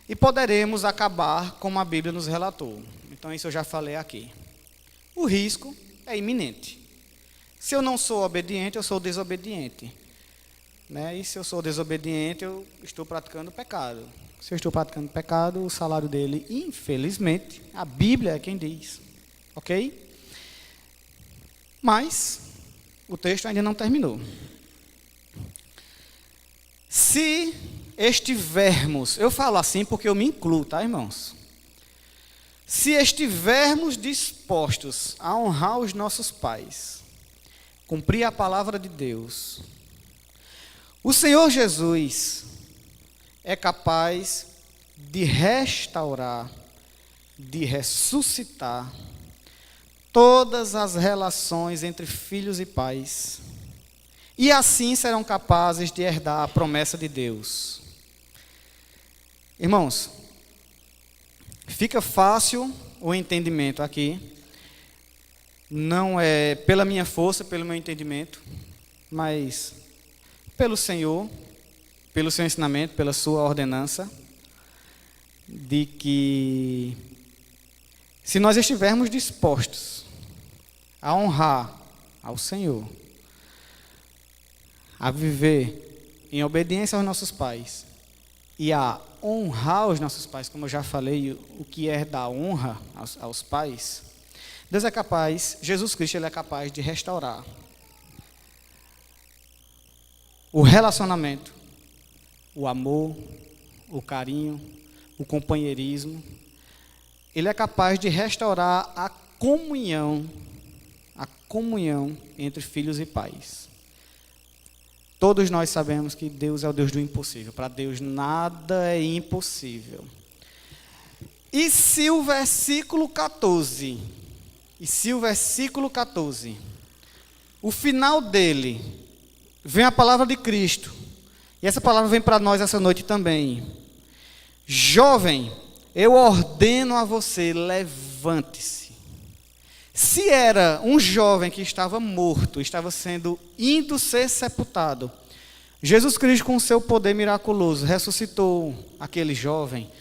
e poderemos acabar como a Bíblia nos relatou. Então isso eu já falei aqui. O risco é iminente. Se eu não sou obediente, eu sou desobediente. Né? E se eu sou desobediente, eu estou praticando pecado. Se eu estou praticando pecado, o salário dele, infelizmente, a Bíblia é quem diz. Ok? Mas o texto ainda não terminou. Se estivermos, eu falo assim porque eu me incluo, tá, irmãos? Se estivermos dispostos a honrar os nossos pais, cumprir a palavra de Deus, o Senhor Jesus é capaz de restaurar, de ressuscitar todas as relações entre filhos e pais, e assim serão capazes de herdar a promessa de Deus. Irmãos, fica fácil o entendimento aqui, não é pela minha força, pelo meu entendimento, mas pelo Senhor, pelo seu ensinamento, pela sua ordenança, de que se nós estivermos dispostos a honrar ao Senhor, a viver em obediência aos nossos pais e a honrar os nossos pais, como eu já falei, o que é dar honra aos pais, Deus é capaz, Jesus Cristo, Ele é capaz de restaurar o relacionamento, o amor, o carinho, o companheirismo. Ele é capaz de restaurar a comunhão entre filhos e pais. Todos nós sabemos que Deus é o Deus do impossível. Para Deus nada é impossível. E se o versículo 14, o final dele, vem a palavra de Cristo, e essa palavra vem para nós essa noite também. Jovem, eu ordeno a você, levante-se. Se era um jovem que estava morto, estava indo ser sepultado, Jesus Cristo, com o seu poder miraculoso, ressuscitou aquele jovem.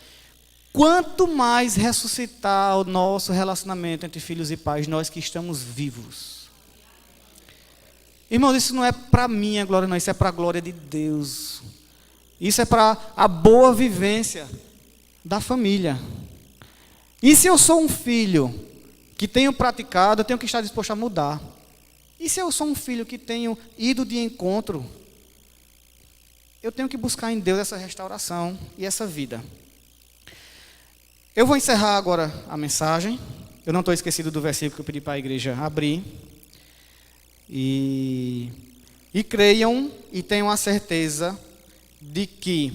Quanto mais ressuscitar o nosso relacionamento entre filhos e pais, nós que estamos vivos. Irmãos, isso não é para minha glória, não. Isso é para a glória de Deus. Isso é para a boa vivência da família. E se eu sou um filho que tenho praticado, eu tenho que estar disposto a mudar. E se eu sou um filho que tenho ido de encontro, eu tenho que buscar em Deus essa restauração e essa vida. Eu vou encerrar agora a mensagem. Eu não estou esquecido do versículo que eu pedi para a igreja abrir. E creiam e tenham a certeza de que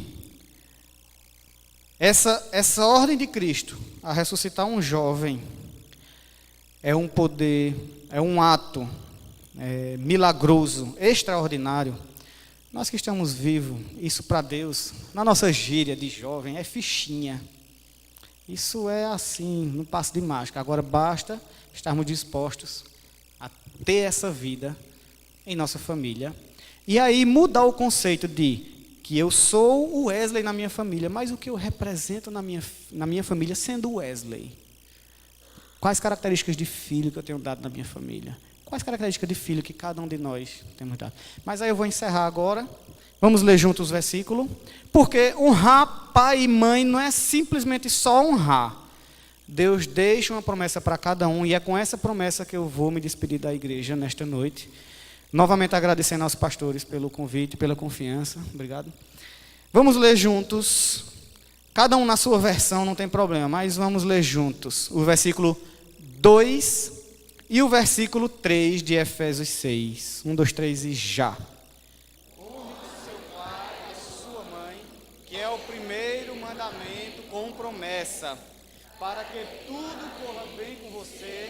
essa ordem de Cristo a ressuscitar um jovem é um poder, é um ato milagroso, extraordinário. Nós que estamos vivos, isso para Deus, na nossa gíria de jovem, é fichinha. Isso é assim, no passo de mágica. Agora basta estarmos dispostos a ter essa vida em nossa família. E aí mudar o conceito de que eu sou o Wesley na minha família, mas o que eu represento na minha família sendo o Wesley. Quais características de filho que eu tenho dado na minha família? Quais características de filho que cada um de nós temos dado? Mas aí eu vou encerrar agora. Vamos ler juntos o versículo. Porque honrar pai e mãe não é simplesmente só honrar. Deus deixa uma promessa para cada um, e é com essa promessa que eu vou me despedir da igreja nesta noite. Novamente agradecendo aos pastores pelo convite, pela confiança. Obrigado. Vamos ler juntos. Cada um na sua versão, não tem problema, mas vamos ler juntos. O versículo 2 e o versículo 3 de Efésios 6. 1, 2, 3 e já. Honre seu pai e sua mãe, que é o primeiro mandamento com promessa, para que tudo corra bem com você.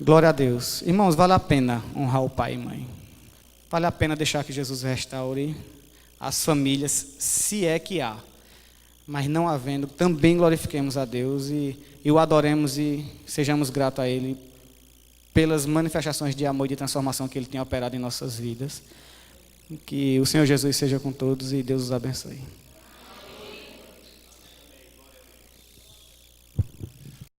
Glória a Deus. Irmãos, vale a pena honrar o pai e mãe. Vale a pena deixar que Jesus restaure as famílias, se é que há. Mas não havendo, também glorifiquemos a Deus e o adoremos e sejamos gratos a Ele pelas manifestações de amor e de transformação que Ele tem operado em nossas vidas. Que o Senhor Jesus seja com todos e Deus os abençoe.